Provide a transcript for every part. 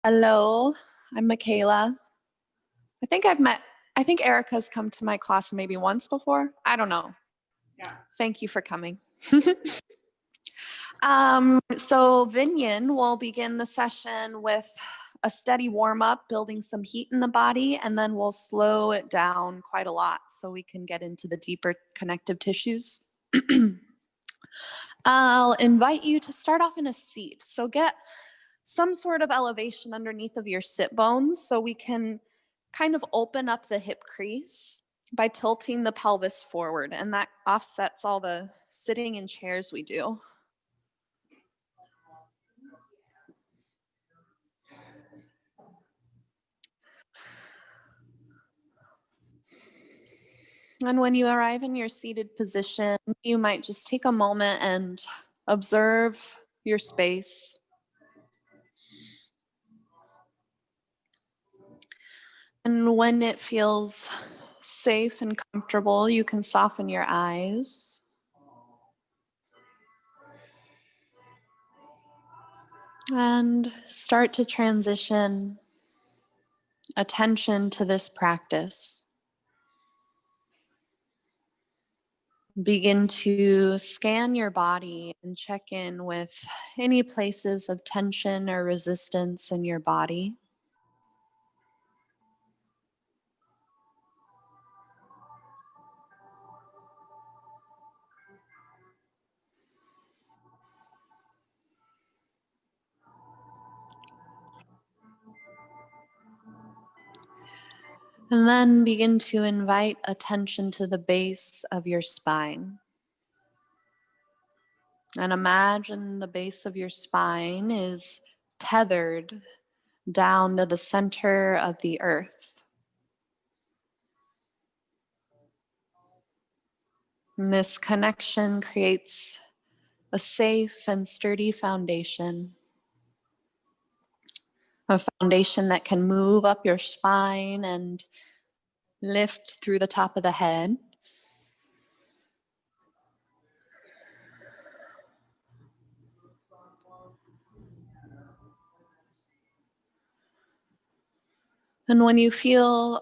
Hello, I'm Michala. I think Erica's come to my class maybe once before. I don't know. Yeah. Thank you for coming. So Vinyan will begin the session with a steady warm up, building some heat in the body, and then we'll slow it down quite a lot so we can get into the deeper connective tissues. I'll invite you to start off in a seat. So get some sort of elevation underneath of your sit bones so we can kind of open up the hip crease by tilting the pelvis forward, and that offsets all the sitting in chairs we do. And when you arrive in your seated position, you might just take a moment and observe your space. And when it feels safe and comfortable, you can soften your eyes. And start to transition attention to this practice. Begin to scan your body and check in with any places of tension or resistance in your body. And then begin to invite attention to the base of your spine. And imagine the base of your spine is tethered down to the center of the earth. And this connection creates a safe and sturdy foundation. A foundation that can move up your spine and lift through the top of the head. And when you feel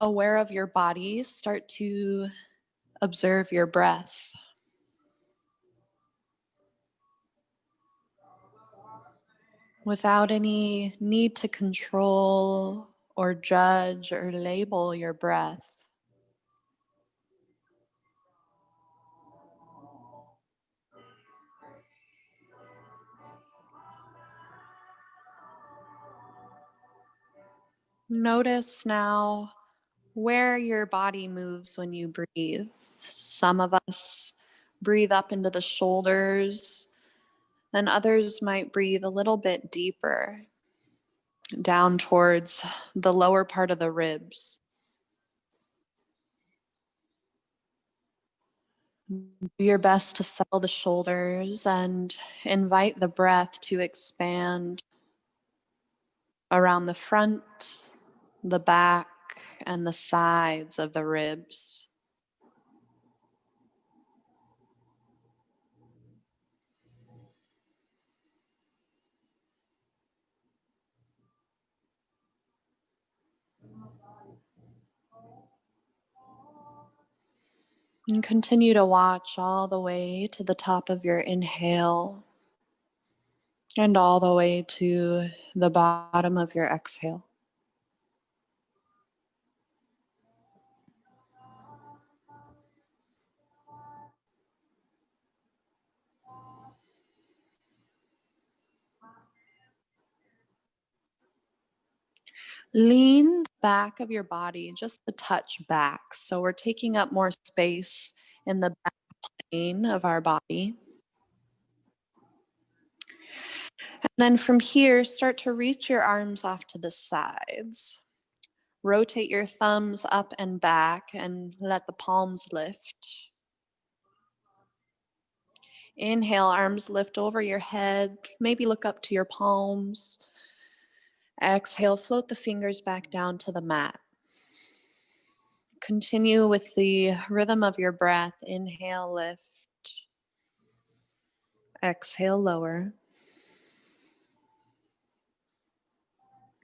aware of your body, start to observe your breath. Without any need to control or judge or label your breath. Notice now where your body moves when you breathe. Some of us breathe up into the shoulders, and others might breathe a little bit deeper, down towards the lower part of the ribs. Do your best to settle the shoulders and invite the breath to expand around the front, the back, and the sides of the ribs. And continue to watch all the way to the top of your inhale and all the way to the bottom of your exhale. Lean the back of your body just a touch back. So we're taking up more space in the back plane of our body. And then from here, start to reach your arms off to the sides. Rotate your thumbs up and back and let the palms lift. Inhale, arms lift over your head. Maybe look up to your palms. Exhale, float the fingers back down to the mat. Continue with the rhythm of your breath. Inhale, lift. Exhale, lower.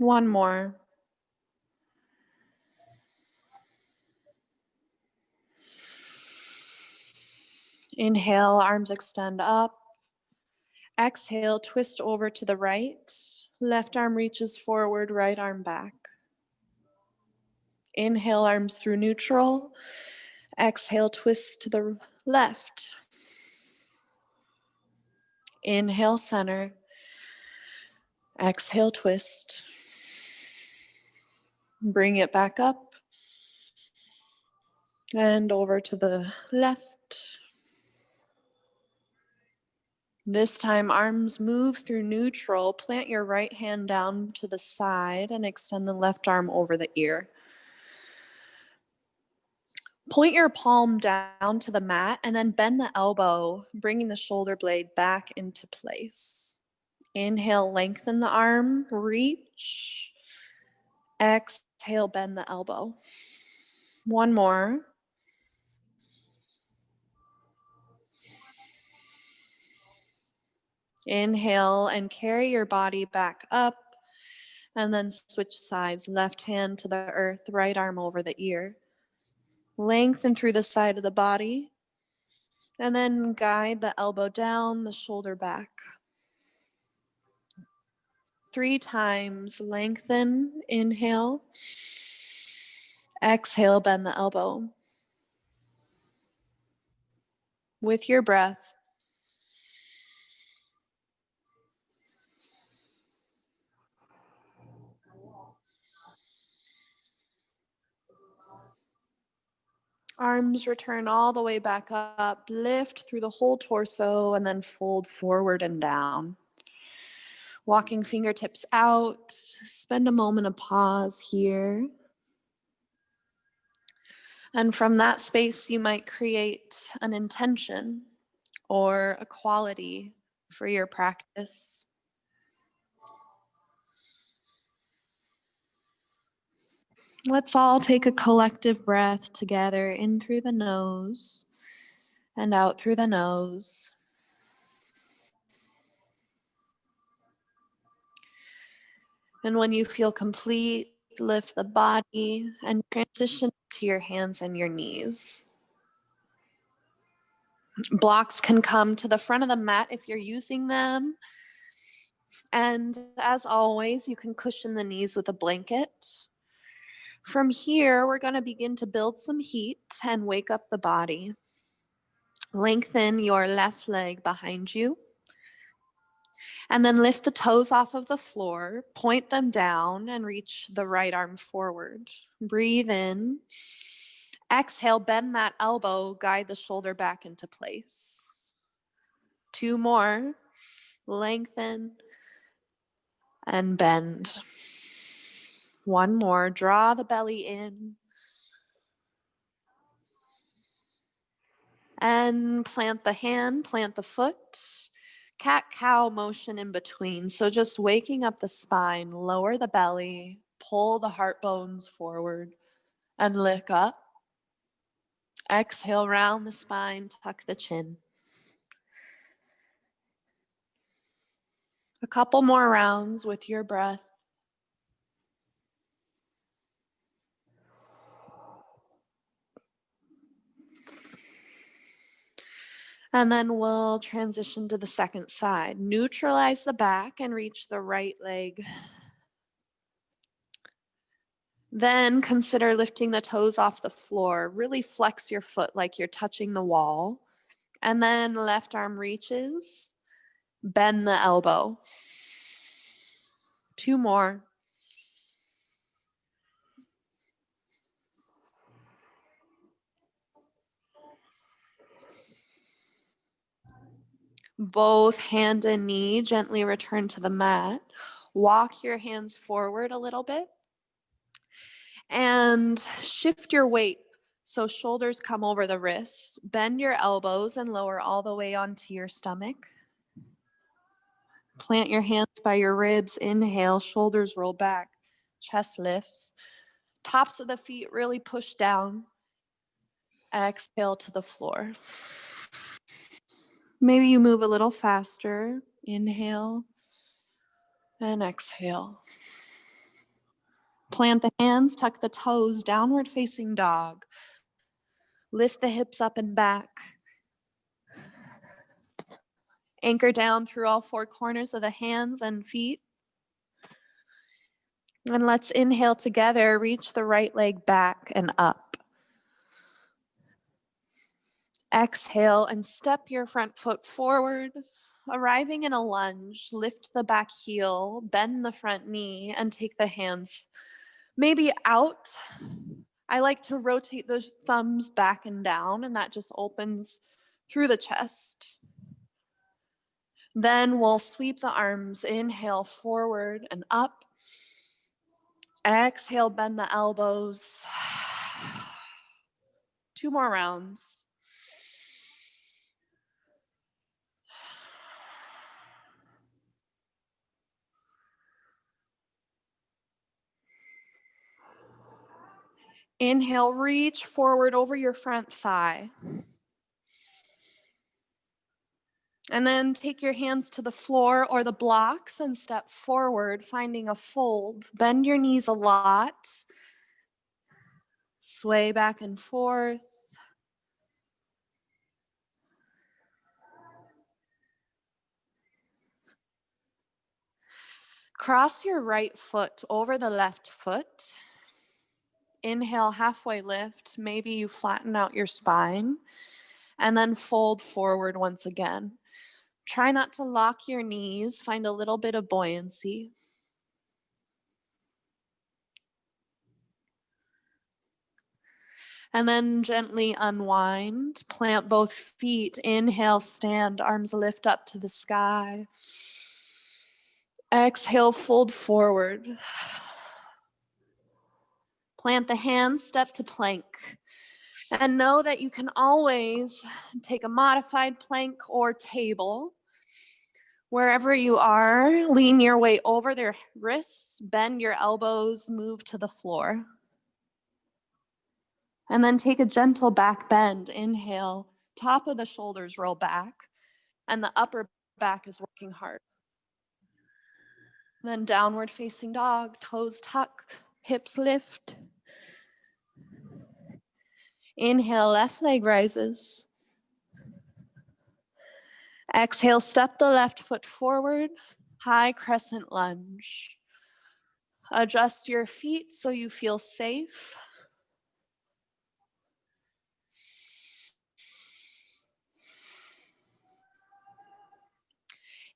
One more. Inhale, arms extend up. Exhale, twist over to the right. Left arm reaches forward, right arm back. Inhale, arms through neutral. Exhale, twist to the left. Inhale, center. Exhale, twist. Bring it back up. And over to the left. This time, arms move through neutral. Plant your right hand down to the side and extend the left arm over the ear. Point your palm down to the mat and then bend the elbow, bringing the shoulder blade back into place. Inhale, lengthen the arm, reach. Exhale, bend the elbow. One more. Inhale and carry your body back up, and then switch sides. Left hand to the earth, right arm over the ear. Lengthen through the side of the body, and then guide the elbow down, the shoulder back. 3 times, lengthen, inhale. Exhale, bend the elbow. With your breath, arms return all the way back up, lift through the whole torso, and then fold forward and down. Walking fingertips out, spend a moment of pause here. And from that space, you might create an intention or a quality for your practice. Let's all take a collective breath together, in through the nose and out through the nose. And when you feel complete, lift the body and transition to your hands and your knees. Blocks can come to the front of the mat if you're using them. And as always, you can cushion the knees with a blanket. From here, we're going to begin to build some heat and wake up the body. Lengthen your left leg behind you. And then lift the toes off of the floor, point them down, and reach the right arm forward. Breathe in. Exhale, bend that elbow, guide the shoulder back into place. 2 more. Lengthen and bend. 1 more. Draw the belly in. And plant the hand, plant the foot. Cat-cow motion in between. So just waking up the spine, lower the belly, pull the heart bones forward, and lift up. Exhale, round the spine, tuck the chin. A couple more rounds with your breath. And then we'll transition to the second side. Neutralize the back and reach the right leg. Then consider lifting the toes off the floor. Really flex your foot like you're touching the wall. And then left arm reaches. Bend the elbow. 2 more. Both hand and knee gently return to the mat. Walk your hands forward a little bit. And shift your weight so shoulders come over the wrists. Bend your elbows and lower all the way onto your stomach. Plant your hands by your ribs. Inhale, shoulders roll back, chest lifts. Tops of the feet really push down. Exhale to the floor. Maybe you move a little faster. Inhale and exhale. Plant the hands, tuck the toes, downward facing dog. Lift the hips up and back. Anchor down through all four corners of the hands and feet. And let's inhale together, reach the right leg back and up. Exhale and step your front foot forward, arriving in a lunge. Lift the back heel, bend the front knee, and take the hands maybe out. I like to rotate the thumbs back and down, and that just opens through the chest. Then we'll sweep the arms. Inhale forward and up. Exhale, bend the elbows. 2 more rounds. Inhale, reach forward over your front thigh. And then take your hands to the floor or the blocks and step forward, finding a fold. Bend your knees a lot. Sway back and forth. Cross your right foot over the left foot. Inhale, halfway lift. Maybe you flatten out your spine. And then fold forward once again. Try not to lock your knees. Find a little bit of buoyancy. And then gently unwind. Plant both feet. Inhale, stand. Arms lift up to the sky. Exhale, fold forward. Plant the hands, step to plank. And know that you can always take a modified plank or table. Wherever you are, lean your weight over their wrists, bend your elbows, move to the floor. And then take a gentle back bend. Inhale, top of the shoulders roll back, and the upper back is working hard. Then downward facing dog, toes tuck, hips lift. Inhale, left leg rises. Exhale, step the left foot forward, high crescent lunge. Adjust your feet so you feel safe.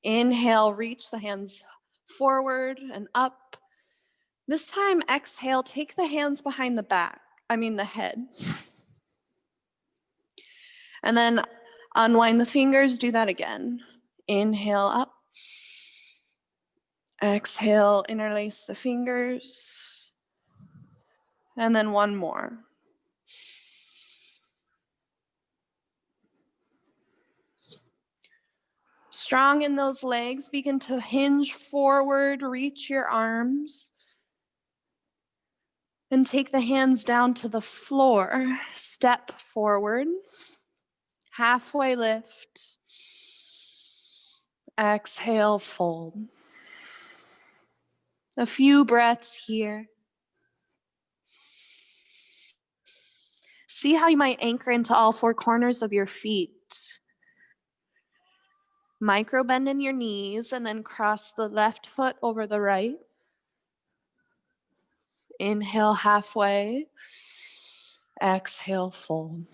Inhale, reach the hands forward and up. This time, exhale, take the hands behind the head. And then unwind the fingers, do that again. Inhale up. Exhale, interlace the fingers. And then one more. Strong in those legs, begin to hinge forward, reach your arms. And take the hands down to the floor. Step forward. Halfway lift. Exhale, fold. A few breaths here. See how you might anchor into all four corners of your feet. Micro bend in your knees and then cross the left foot over the right. Inhale halfway. Exhale, fold.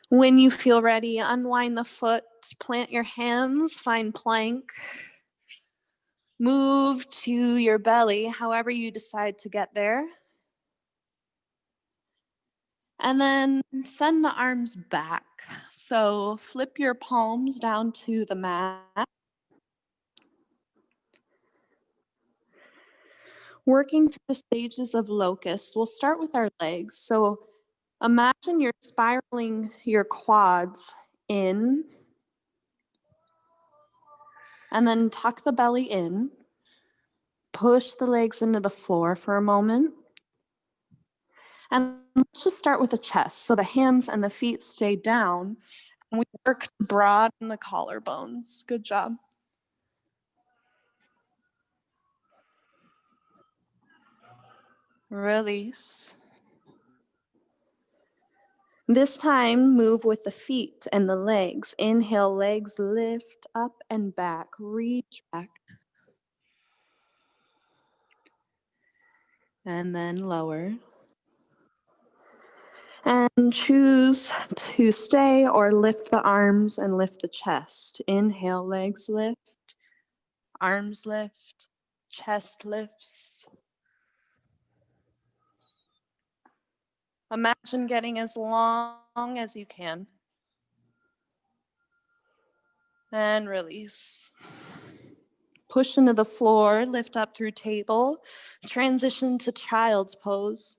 When you feel ready, unwind the foot, plant your hands, find plank. Move to your belly, however you decide to get there. And then send the arms back. So flip your palms down to the mat. Working through the stages of locust, we'll start with our legs. So imagine you're spiraling your quads in, and then tuck the belly in. Push the legs into the floor for a moment. And let's just start with the chest. So the hands and the feet stay down. And we work to broaden the collarbones. Good job. Release. This time, move with the feet and the legs. Inhale, legs lift up and back. Reach back. And then lower. And choose to stay or lift the arms and lift the chest. Inhale, legs lift, arms lift, chest lifts. Imagine getting as long as you can. And release. Push into the floor, lift up through table, transition to child's pose.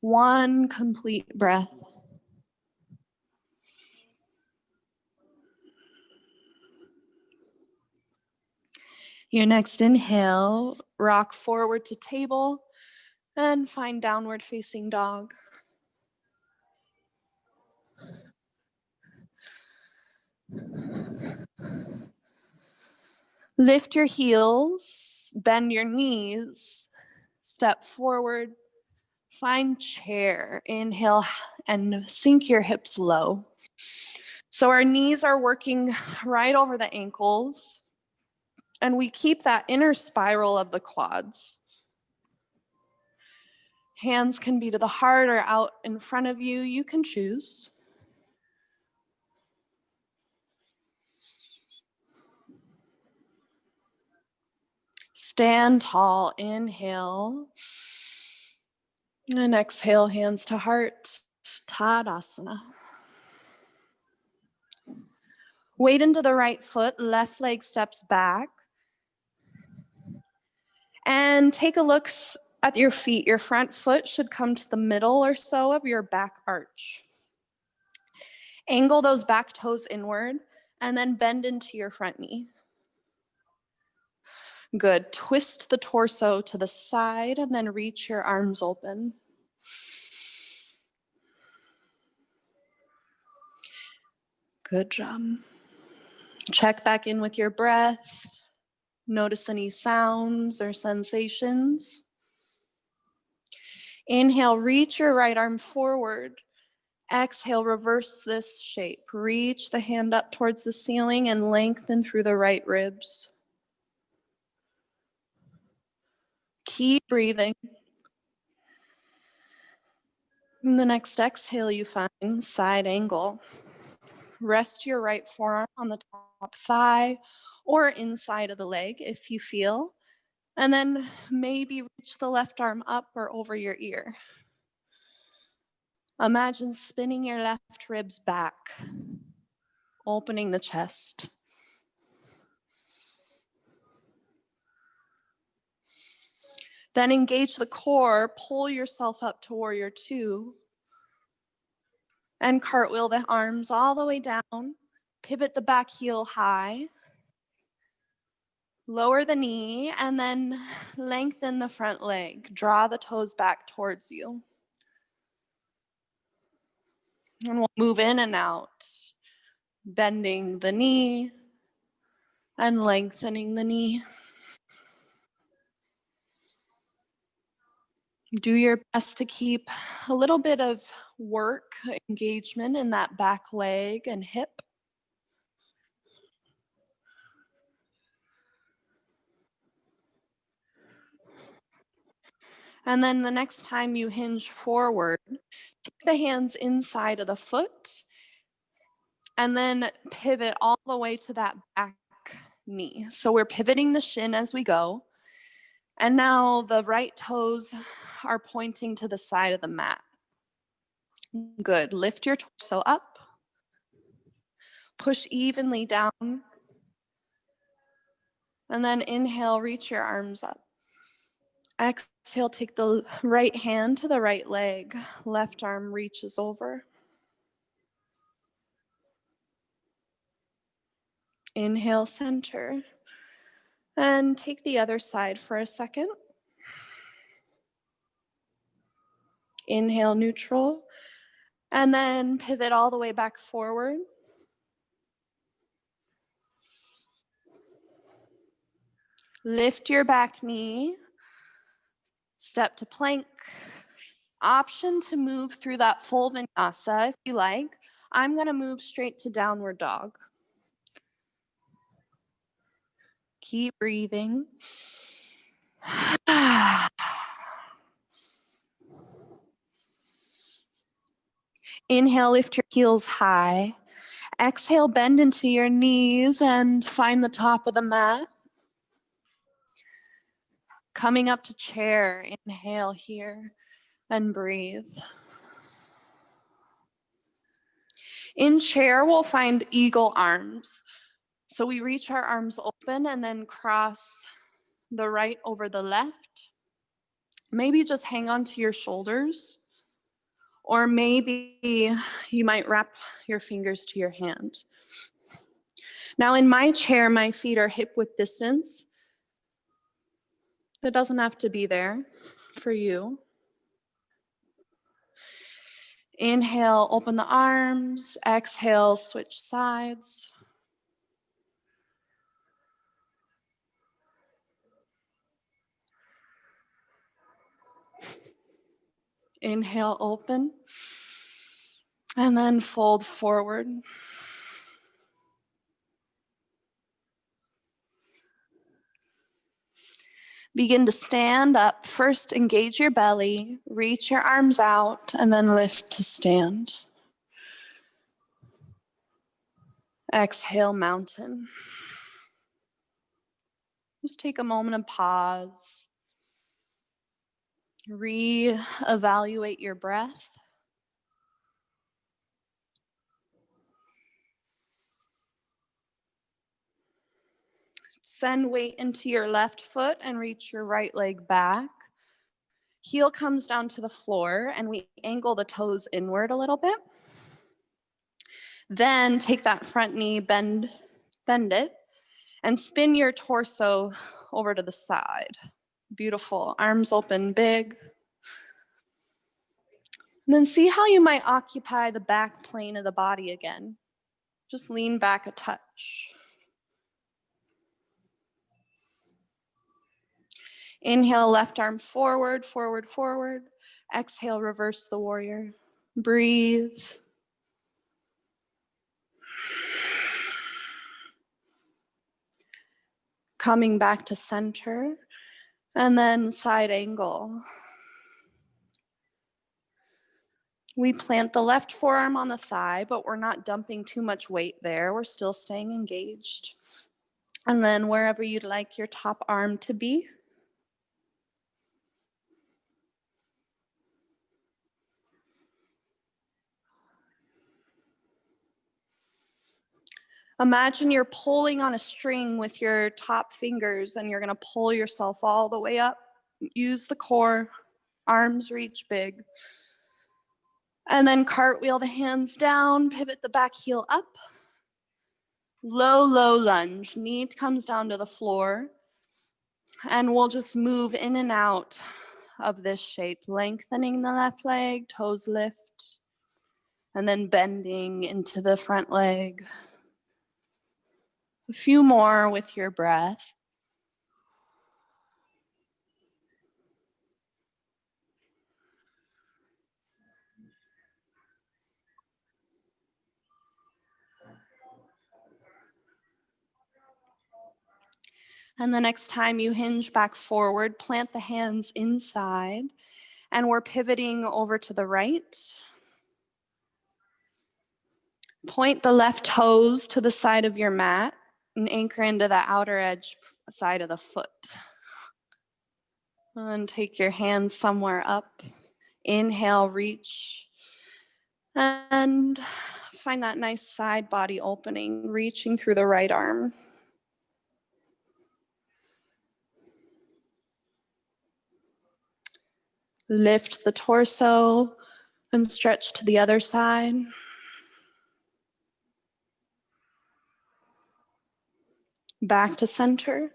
One complete breath. Your next inhale, rock forward to table and find downward facing dog. Lift your heels, bend your knees, step forward, find chair. Inhale and sink your hips low. So our knees are working right over the ankles, and we keep that inner spiral of the quads. Hands can be to the heart or out in front of you. You can choose. Stand tall. Inhale. And exhale, hands to heart. Tadasana. Weight into the right foot. Left leg steps back. And take a look at your feet. Your front foot should come to the middle or so of your back arch. Angle those back toes inward and then bend into your front knee. Good. Twist the torso to the side and then reach your arms open. Good job. Check back in with your breath. Notice any sounds or sensations. Inhale, reach your right arm forward. Exhale, reverse this shape. Reach the hand up towards the ceiling and lengthen through the right ribs. Keep breathing. In the next exhale, you find side angle. Rest your right forearm on the top thigh or inside of the leg if you feel. And then maybe reach the left arm up or over your ear. Imagine spinning your left ribs back, opening the chest. Then engage the core, pull yourself up to warrior two, and cartwheel the arms all the way down. Pivot the back heel high. Lower the knee, and then lengthen the front leg. Draw the toes back towards you. And we'll move in and out, bending the knee and lengthening the knee. Do your best to keep a little bit of work, engagement in that back leg and hip. And then the next time you hinge forward, take the hands inside of the foot and then pivot all the way to that back knee. So we're pivoting the shin as we go. And now the right toes are pointing to the side of the mat. Good. Lift your torso up. Push evenly down. And then inhale, reach your arms up. Exhale, take the right hand to the right leg. Left arm reaches over. Inhale, center. And take the other side for a second. Inhale, neutral. And then pivot all the way back forward. Lift your back knee. Step to plank. Option to move through that full vinyasa if you like. I'm going to move straight to downward dog. Keep breathing. Inhale, lift your heels high. Exhale, bend into your knees and find the top of the mat. Coming up to chair, inhale here and breathe. In chair, we'll find eagle arms. So we reach our arms open and then cross the right over the left. Maybe just hang on to your shoulders, or maybe you might wrap your fingers to your hand. Now in my chair, my feet are hip width distance. It doesn't have to be there for you. Inhale, open the arms. Exhale, switch sides. Inhale, open. And then fold forward. Begin to stand up. First, engage your belly, reach your arms out, and then lift to stand. Exhale, mountain. Just take a moment of pause. Re-evaluate your breath. Send weight into your left foot and reach your right leg back. Heel comes down to the floor and we angle the toes inward a little bit. Then take that front knee, bend it, and spin your torso over to the side. Beautiful. Arms open big. And then see how you might occupy the back plane of the body again. Just lean back a touch. Inhale, left arm forward, forward, forward. Exhale, reverse the warrior. Breathe. Coming back to center. And then side angle. We plant the left forearm on the thigh, but we're not dumping too much weight there. We're still staying engaged. And then wherever you'd like your top arm to be. Imagine you're pulling on a string with your top fingers and you're gonna pull yourself all the way up. Use the core, arms reach big. And then cartwheel the hands down, pivot the back heel up. Low, low lunge, knee comes down to the floor. And we'll just move in and out of this shape, lengthening the left leg, toes lift, and then bending into the front leg. A few more with your breath. And the next time you hinge back forward, plant the hands inside, and we're pivoting over to the right. Point the left toes to the side of your mat and anchor into the outer edge side of the foot. And then take your hands somewhere up. Inhale, reach. And find that nice side body opening, reaching through the right arm. Lift the torso and stretch to the other side. Back to center.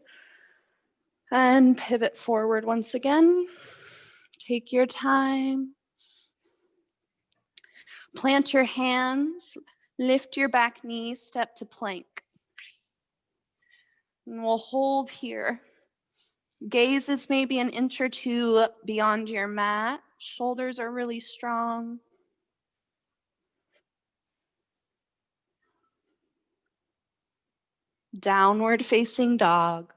And pivot forward once again. Take your time. Plant your hands, lift your back knee, step to plank. And we'll hold here. Gaze is maybe an inch or two beyond your mat. Shoulders are really strong. Downward facing dog.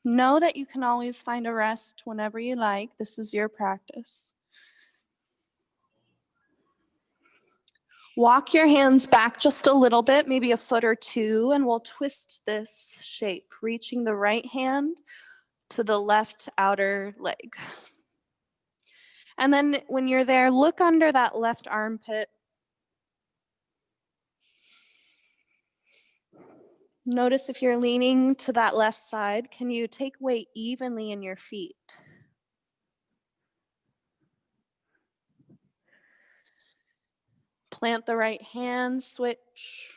Know that you can always find a rest whenever you like. This is your practice. Walk your hands back just a little bit, maybe a foot or two, and we'll twist this shape, reaching the right hand to the left outer leg. And then when you're there, look under that left armpit. Notice if you're leaning to that left side, can you take weight evenly in your feet? Plant the right hand, switch.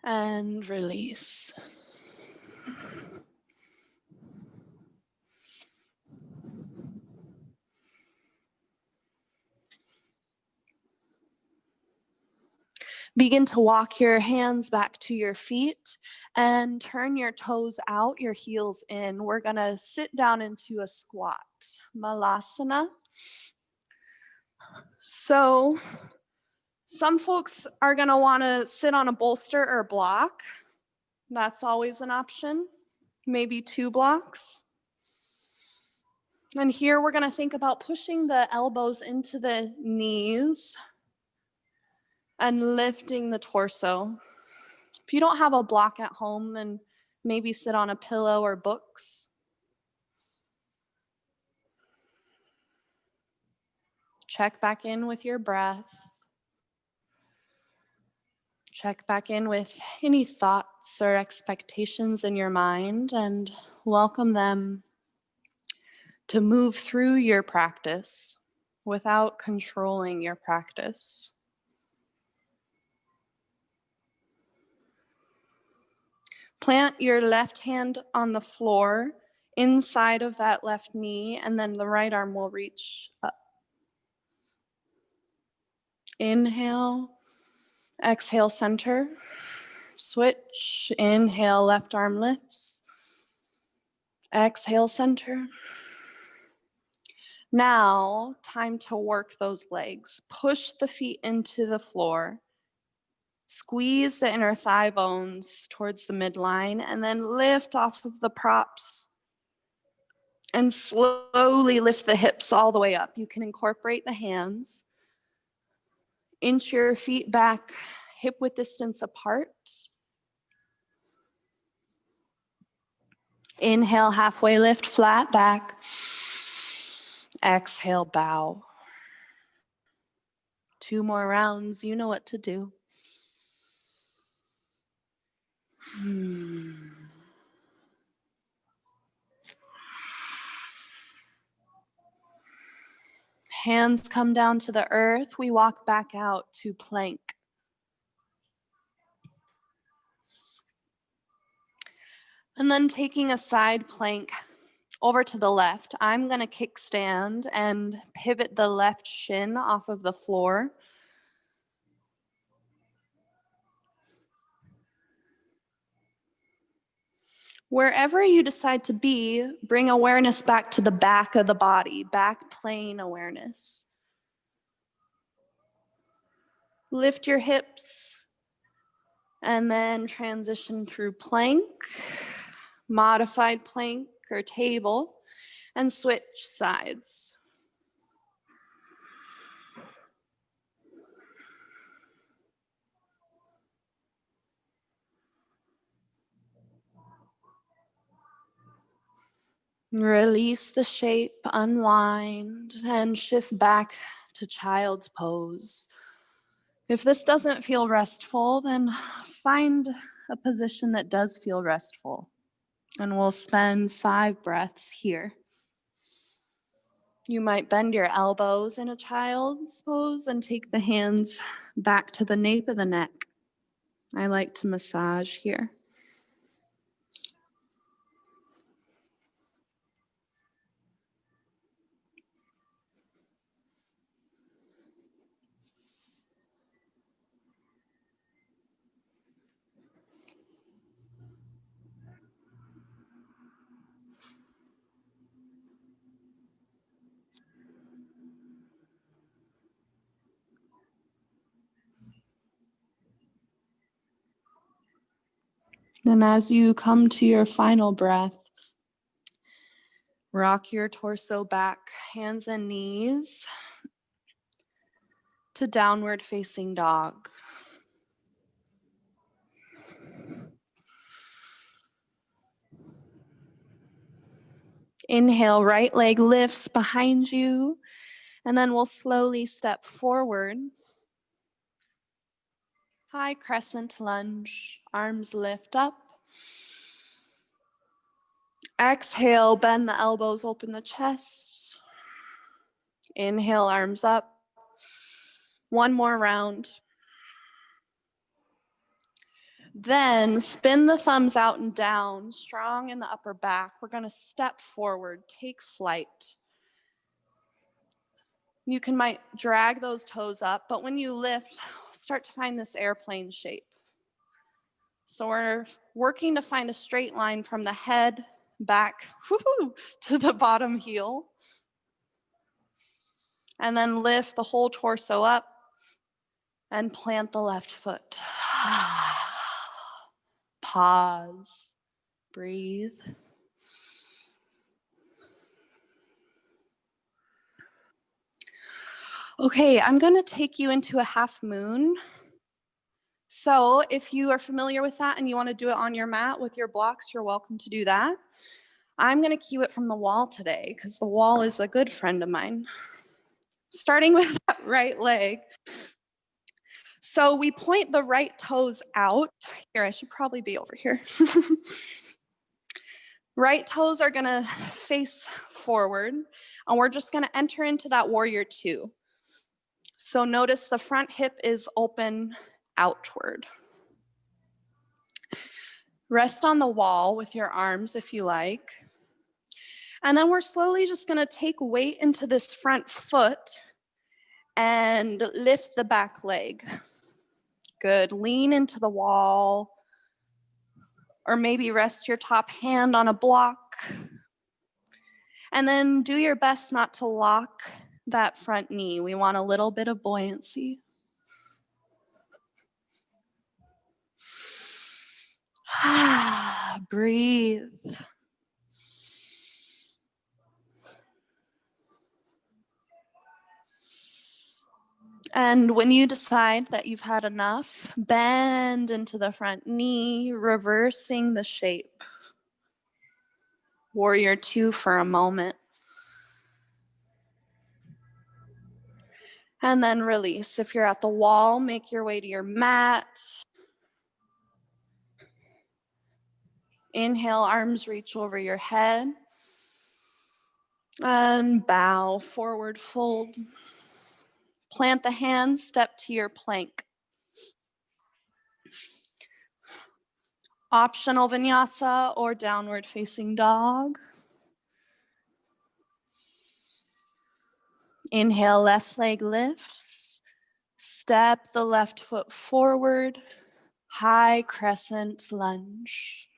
And release. Begin to walk your hands back to your feet and turn your toes out, your heels in. We're gonna sit down into a squat, Malasana. So some folks are gonna wanna sit on a bolster or block. That's always an option, maybe 2 blocks. And here we're gonna think about pushing the elbows into the knees and lifting the torso. If you don't have a block at home, then maybe sit on a pillow or books. Check back in with your breath. Check back in with any thoughts or expectations in your mind and welcome them to move through your practice without controlling your practice. Plant your left hand on the floor inside of that left knee, and then the right arm will reach up. Inhale, exhale, center. Switch, inhale, left arm lifts. Exhale, center. Now, time to work those legs. Push the feet into the floor. Squeeze the inner thigh bones towards the midline, and then lift off of the props. And slowly lift the hips all the way up. You can incorporate the hands. Inch your feet back, hip width distance apart. Inhale, halfway lift, flat back. Exhale, bow. 2 more rounds, you know what to do. Hands come down to the earth. We walk back out to plank. And then taking a side plank over to the left, I'm going to kickstand and pivot the left shin off of the floor. Wherever you decide to be, bring awareness back to the back of the body, back plane awareness. Lift your hips and then transition through plank, modified plank or table, and switch sides. Release the shape, unwind, and shift back to child's pose. If this doesn't feel restful, then find a position that does feel restful. And we'll spend 5 breaths here. You might bend your elbows in a child's pose and take the hands back to the nape of the neck. I like to massage here. And as you come to your final breath, rock your torso back, hands and knees, to downward facing dog. Inhale, right leg lifts behind you, and then we'll slowly step forward. High crescent lunge, arms lift up. Exhale, bend the elbows, open the chest. Inhale, arms up. One more round. Then spin the thumbs out and down, strong in the upper back. We're going to step forward, take flight. You might drag those toes up, but when you lift, start to find this airplane shape. So we're working to find a straight line from the head back to the bottom heel. And then lift the whole torso up and plant the left foot. Pause, breathe. Okay, I'm going to take you into a half moon. So if you are familiar with that and you want to do it on your mat with your blocks, you're welcome to do that. I'm going to cue it from the wall today because the wall is a good friend of mine. Starting with that right leg. So we point the right toes out. Here, I should probably be over here. Right toes are going to face forward, and we're just going to enter into that warrior two. So notice the front hip is open outward. Rest on the wall with your arms if you like. And then we're slowly just going to take weight into this front foot and lift the back leg. Good. Lean into the wall, or maybe rest your top hand on a block. And then do your best not to lock that front knee. We want a little bit of buoyancy. Breathe. And when you decide that you've had enough, bend into the front knee, reversing the shape. Warrior two for a moment. And then release. If you're at the wall, make your way to your mat. Inhale, arms reach over your head. And bow, forward fold. Plant the hands, step to your plank. Optional vinyasa or downward facing dog. Inhale, left leg lifts. Step the left foot forward. High crescent lunge.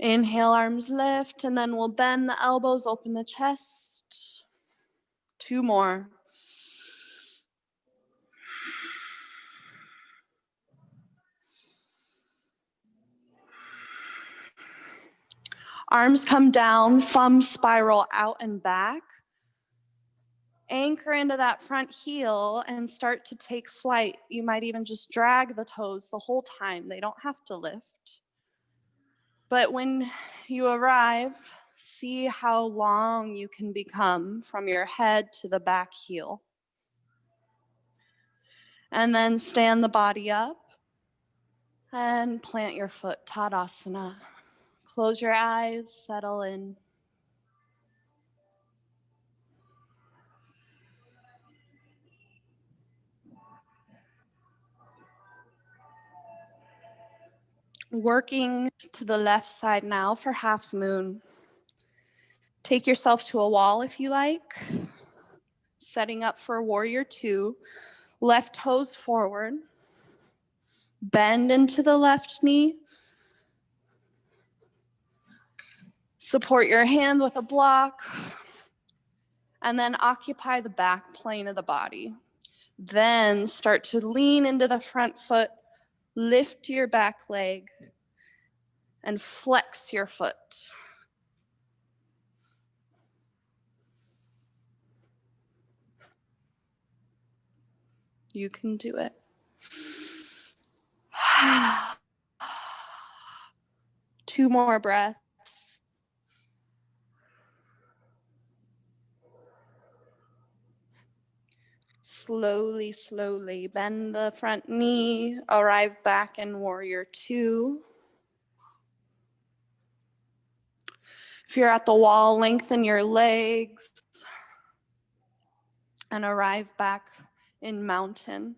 Inhale, arms lift, and then we'll bend the elbows, open the chest. Two more. Arms come down, thumbs spiral out and back. Anchor into that front heel and start to take flight. You might even just drag the toes the whole time. They don't have to lift. But when you arrive, see how long you can become from your head to the back heel. And then stand the body up. And plant your foot, Tadasana. Close your eyes, settle in. Working to the left side now for half moon. Take yourself to a wall if you like. Setting up for warrior two. Left toes forward. Bend into the left knee. Support your hand with a block. And then occupy the back plane of the body. Then start to lean into the front foot. Lift your back leg. And flex your foot. You can do it. Two more breaths. Slowly, slowly bend the front knee, arrive back in warrior two. If you're at the wall, lengthen your legs and arrive back in mountain.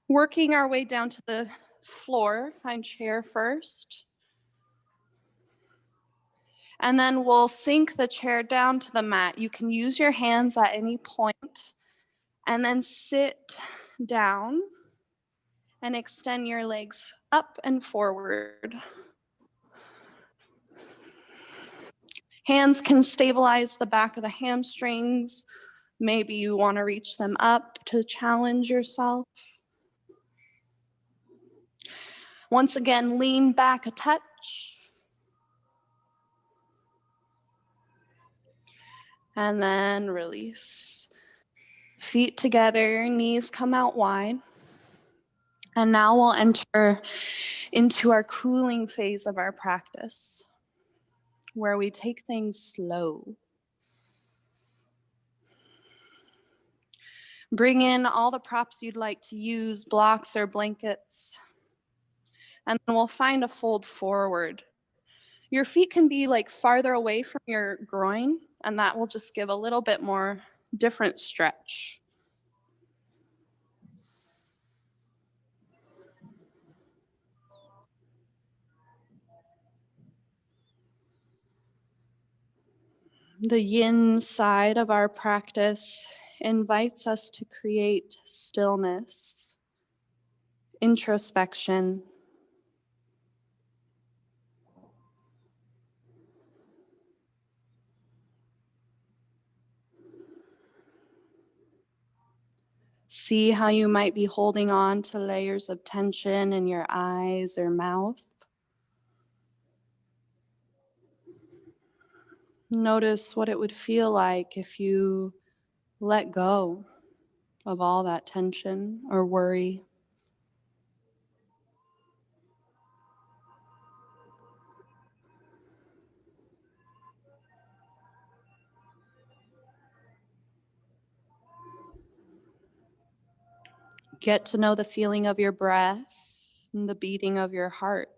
Working our way down to the floor, find chair first. And then we'll sink the chair down to the mat. You can use your hands at any point, and then sit down and extend your legs up and forward. Hands can stabilize the back of the hamstrings. Maybe you want to reach them up to challenge yourself. Once again, lean back a touch. And then release. Feet together, knees come out wide. And now we'll enter into our cooling phase of our practice, where we take things slow. Bring in all the props you'd like to use, blocks or blankets. And then we'll find a fold forward. Your feet can be like farther away from your groin, and that will just give a little bit more different stretch. The yin side of our practice invites us to create stillness, introspection. See how you might be holding on to layers of tension in your eyes or mouth. Notice what it would feel like if you let go of all that tension or worry. Get to know the feeling of your breath and the beating of your heart.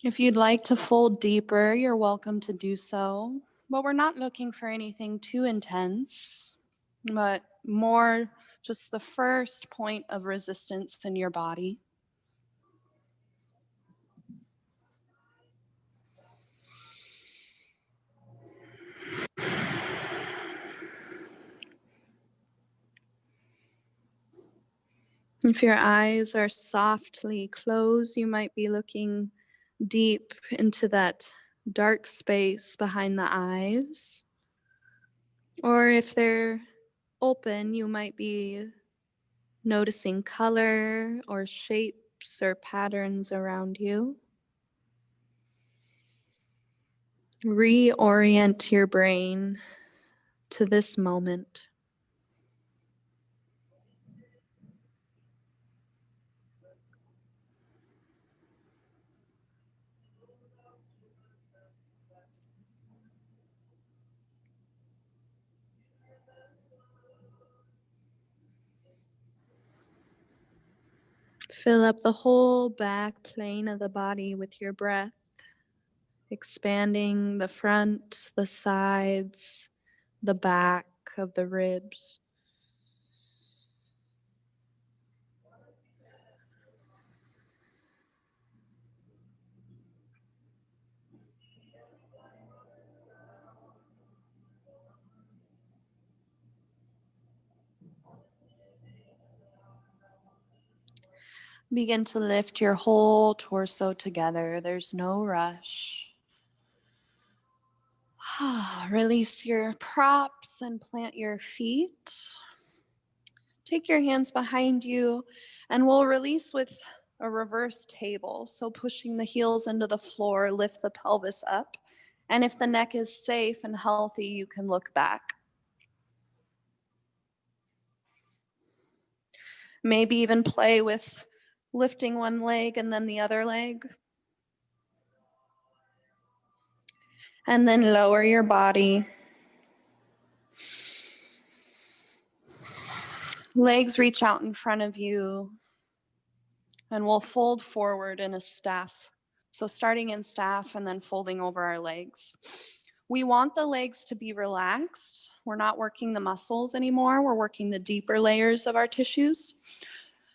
If you'd like to fold deeper, you're welcome to do so. But we're not looking for anything too intense, but more just the first point of resistance in your body. If your eyes are softly closed, you might be looking deep into that dark space behind the eyes. Or if they're open, you might be noticing color or shapes or patterns around you. Reorient your brain to this moment. Fill up the whole back plane of the body with your breath, expanding the front, the sides, the back of the ribs. Begin to lift your whole torso together. There's no rush. Release your props and plant your feet. Take your hands behind you, and we'll release with a reverse table. So pushing the heels into the floor, lift the pelvis up. And if the neck is safe and healthy, you can look back. Maybe even play with lifting one leg and then the other leg. And then lower your body. Legs reach out in front of you, and we'll fold forward in a staff. So starting in staff and then folding over our legs. We want the legs to be relaxed. We're not working the muscles anymore. We're working the deeper layers of our tissues.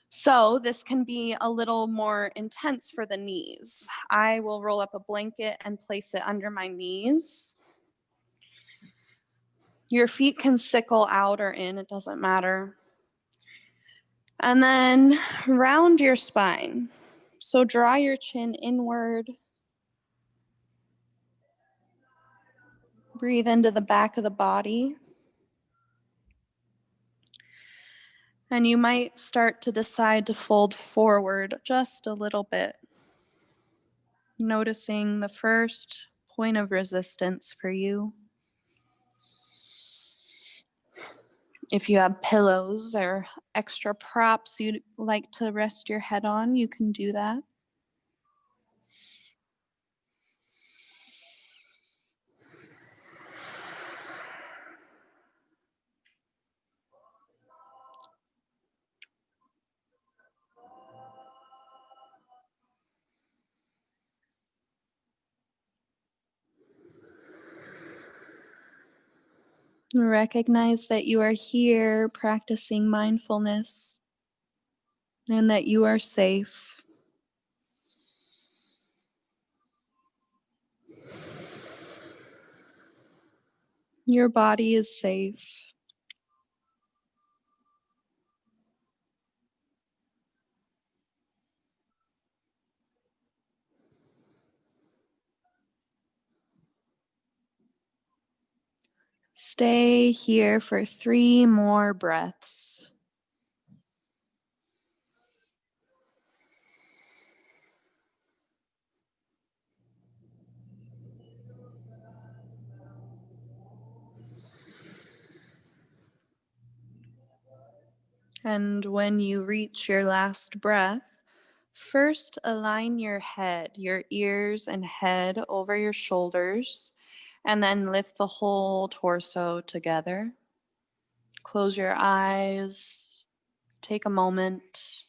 So this can be a little more intense for the knees. I will roll up a blanket and place it under my knees. Your feet can sickle out or in, it doesn't matter. And then round your spine. So draw your chin inward. Breathe into the back of the body. And you might start to decide to fold forward just a little bit, noticing the first point of resistance for you. If you have pillows or extra props you'd like to rest your head on, you can do that. Recognize that you are here practicing mindfulness and that you are safe. Your body is safe. Stay here for 3 more breaths. And when you reach your last breath, first align your head, your ears and head over your shoulders, and then lift the whole torso together. Close your eyes, take a moment.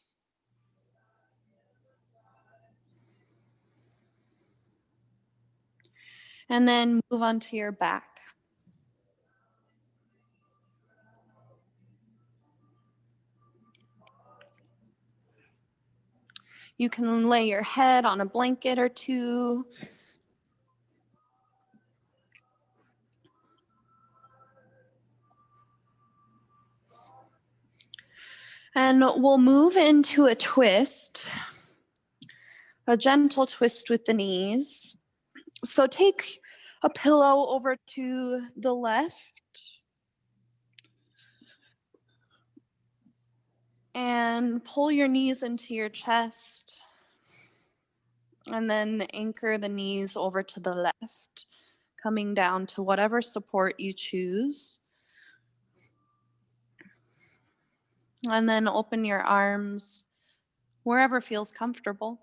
And then move on to your back. You can lay your head on a blanket or two. And we'll move into a twist, a gentle twist with the knees. So take a pillow over to the left and pull your knees into your chest. And then anchor the knees over to the left, coming down to whatever support you choose. And then open your arms wherever feels comfortable.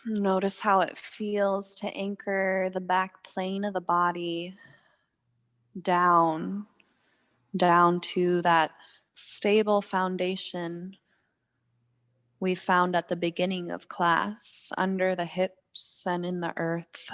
Notice how it feels to anchor the back plane of the body down, down to that stable foundation we found at the beginning of class, under the hips and in the earth.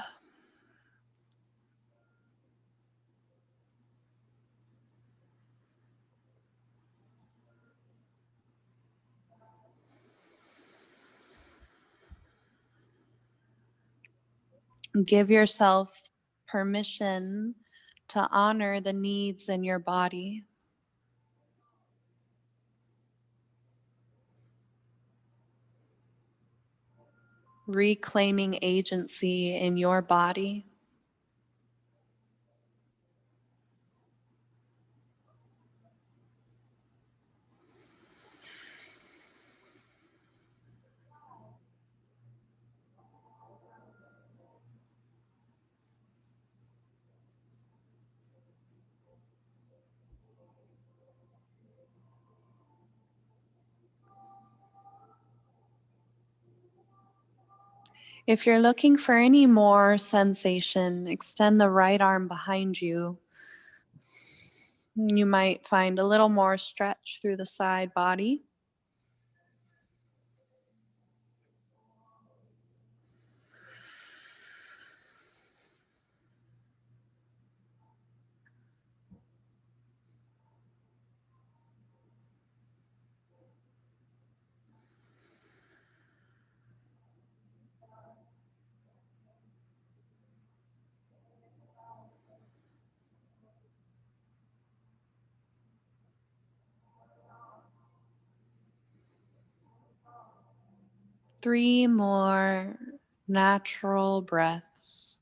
Give yourself permission to honor the needs in your body. Reclaiming agency in your body. If you're looking for any more sensation, extend the right arm behind you. You might find a little more stretch through the side body. Three more natural breaths.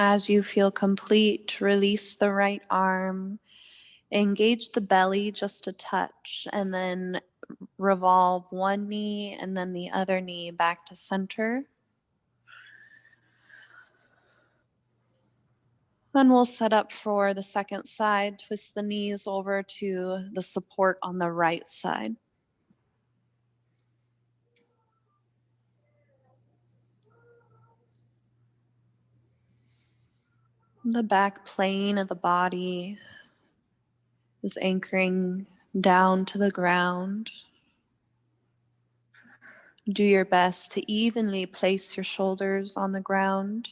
As you feel complete, release the right arm, engage the belly just a touch, and then revolve one knee and then the other knee back to center. And we'll set up for the second side. Twist the knees over to the support on the right side. The back plane of the body is anchoring down to the ground. Do your best to evenly place your shoulders on the ground.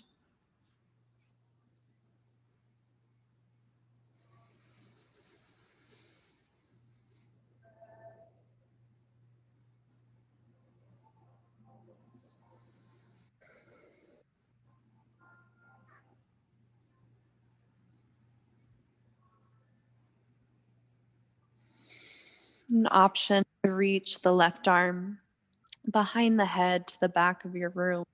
An option to reach the left arm behind the head to the back of your room.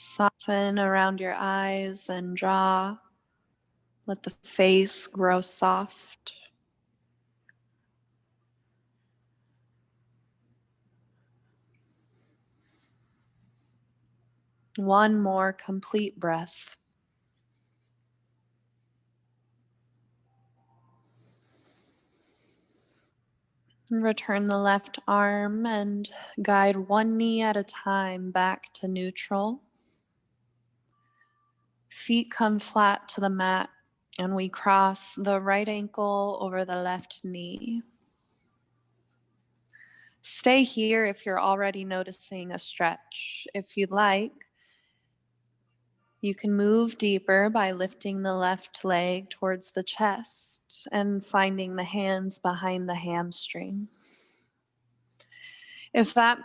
Soften around your eyes and jaw. Let the face grow soft. One more complete breath. Return the left arm and guide one knee at a time back to neutral. Feet come flat to the mat, and we cross the right ankle over the left knee. Stay here if you're already noticing a stretch. If you'd like, You can move deeper by lifting the left leg towards the chest and finding the hands behind the hamstring. If that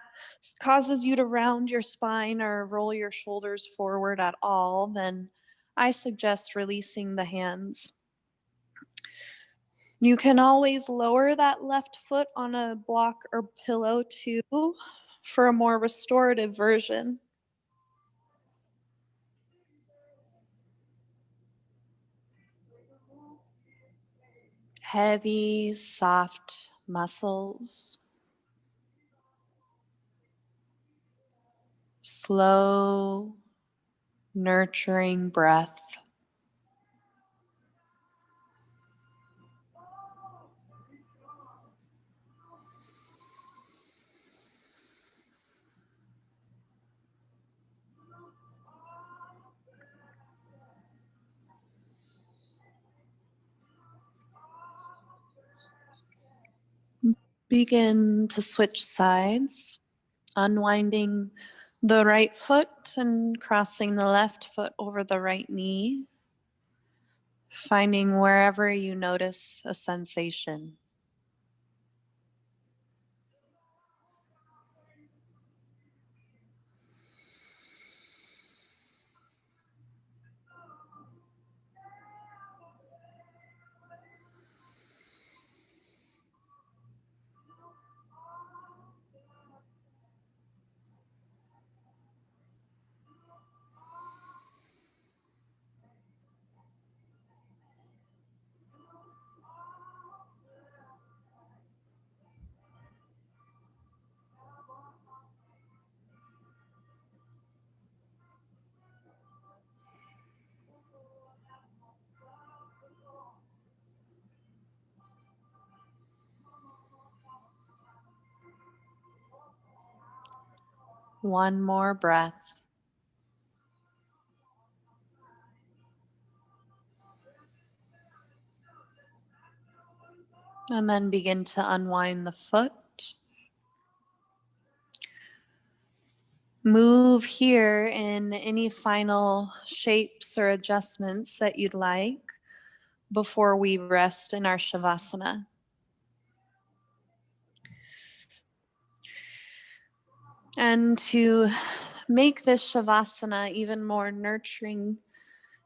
causes you to round your spine or roll your shoulders forward at all, then I suggest releasing the hands. You can always lower that left foot on a block or pillow too for a more restorative version. Heavy, soft muscles. Slow, nurturing breath. Begin to switch sides, unwinding the right foot and crossing the left foot over the right knee, finding wherever you notice a sensation. One more breath. And then begin to unwind the foot. Move here in any final shapes or adjustments that you'd like before we rest in our Shavasana. And to make this Shavasana even more nurturing,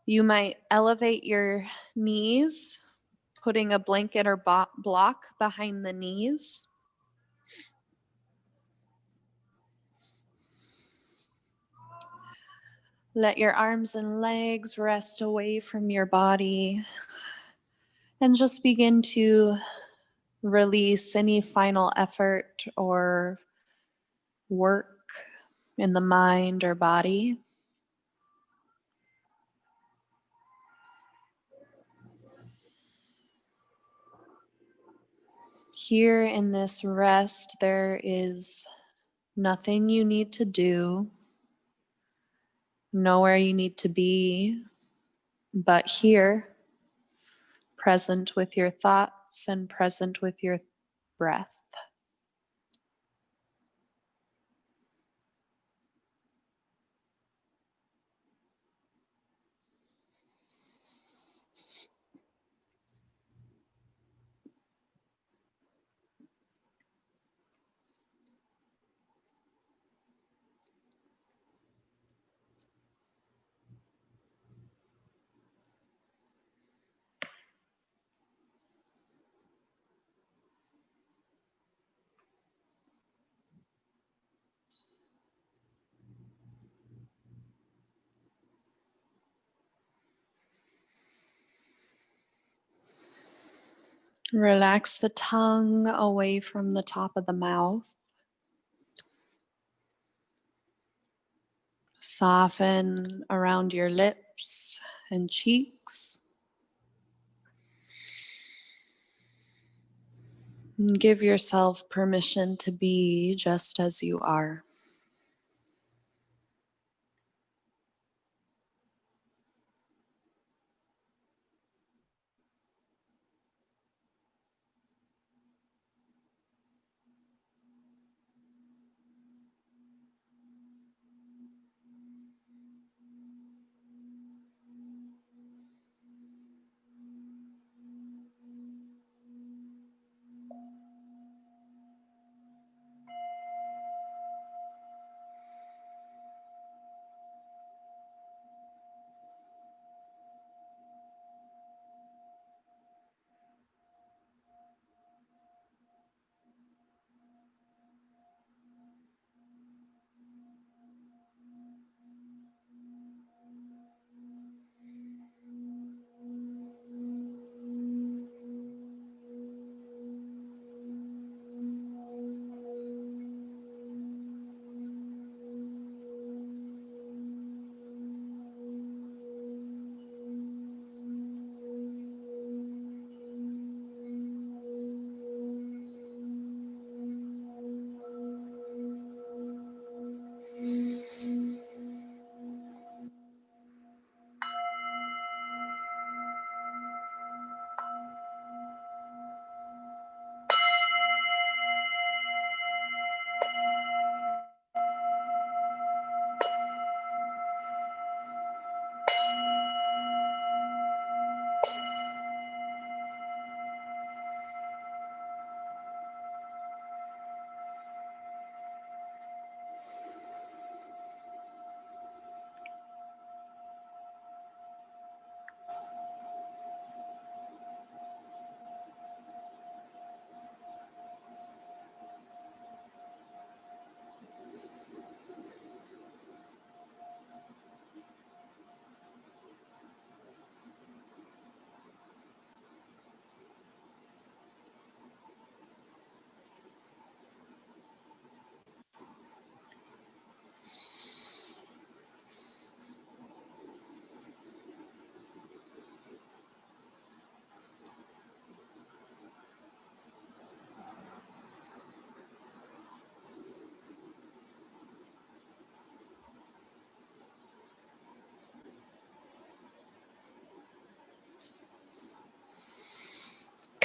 you might elevate your knees, putting a blanket or block behind the knees. Let your arms and legs rest away from your body and just begin to release any final effort or work in the mind or body. Here in this rest, there is nothing you need to do, nowhere you need to be, but here, present with your thoughts and present with your breath. Relax the tongue away from the top of the mouth. Soften around your lips and cheeks. And give yourself permission to be just as you are.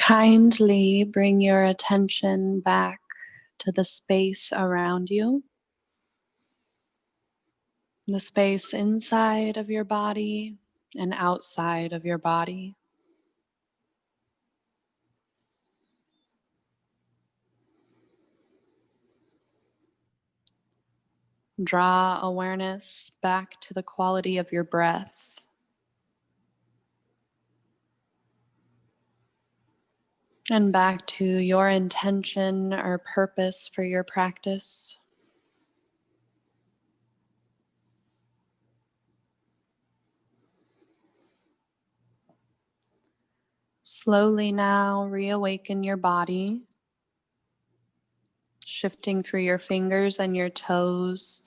Kindly bring your attention back to the space around you, the space inside of your body and outside of your body. Draw awareness back to the quality of your breath. And back to your intention or purpose for your practice. Slowly now reawaken your body, shifting through your fingers and your toes,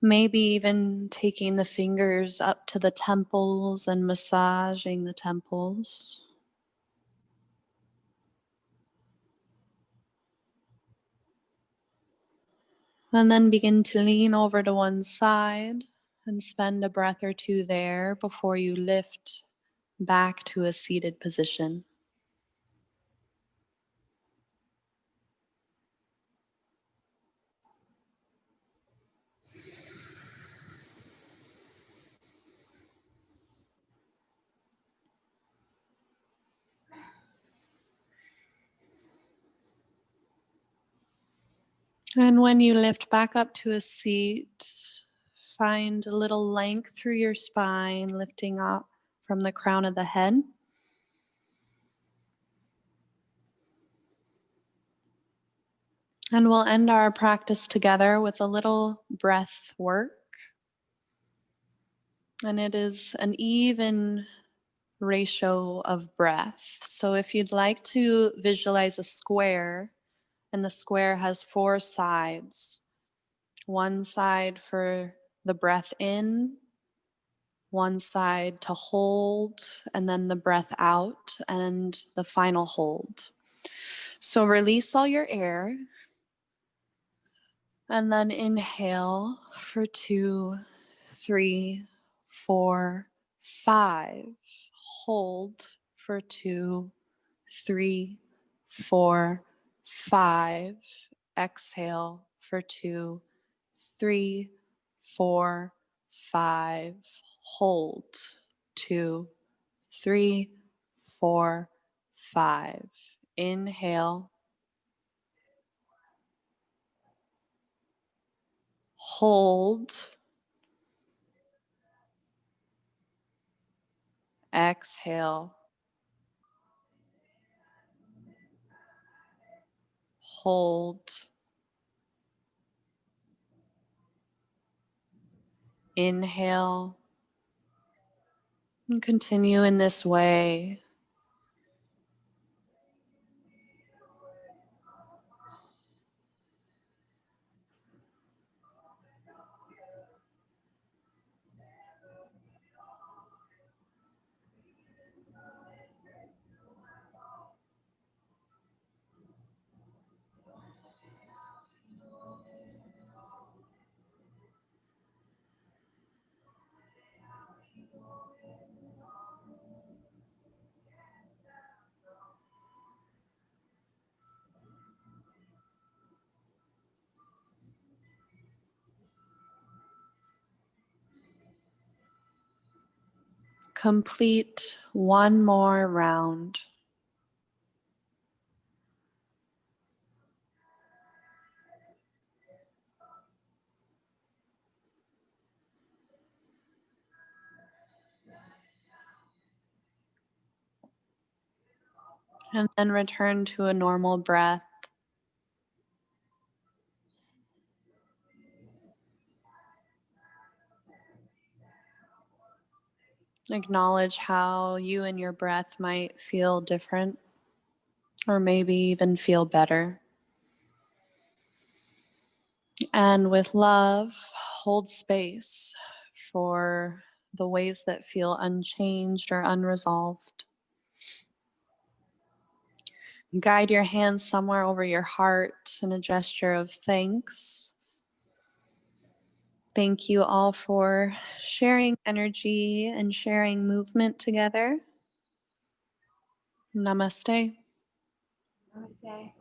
maybe even taking the fingers up to the temples and massaging the temples. And then begin to lean over to one side and spend a breath or two there before you lift back to a seated position. And when you lift back up to a seat, find a little length through your spine, lifting up from the crown of the head. And we'll end our practice together with a little breath work. And it is an even ratio of breath. So if you'd like to visualize a square, and the square has 4 sides, one side for the breath in, one side to hold, and then the breath out, and the final hold. So release all your air, and then inhale for 2, 3, 4, 5. Hold for 2, 3, 4, 5. Exhale for 2, 3, 4, 5. Hold 2, 3, 4, 5. Inhale. Hold. Exhale. Hold. Inhale. And continue in this way. Complete one more round. And then return to a normal breath. Acknowledge how you and your breath might feel different, or maybe even feel better. And with love, hold space for the ways that feel unchanged or unresolved. Guide your hands somewhere over your heart in a gesture of thanks. Thank you all for sharing energy and sharing movement together. Namaste. Namaste.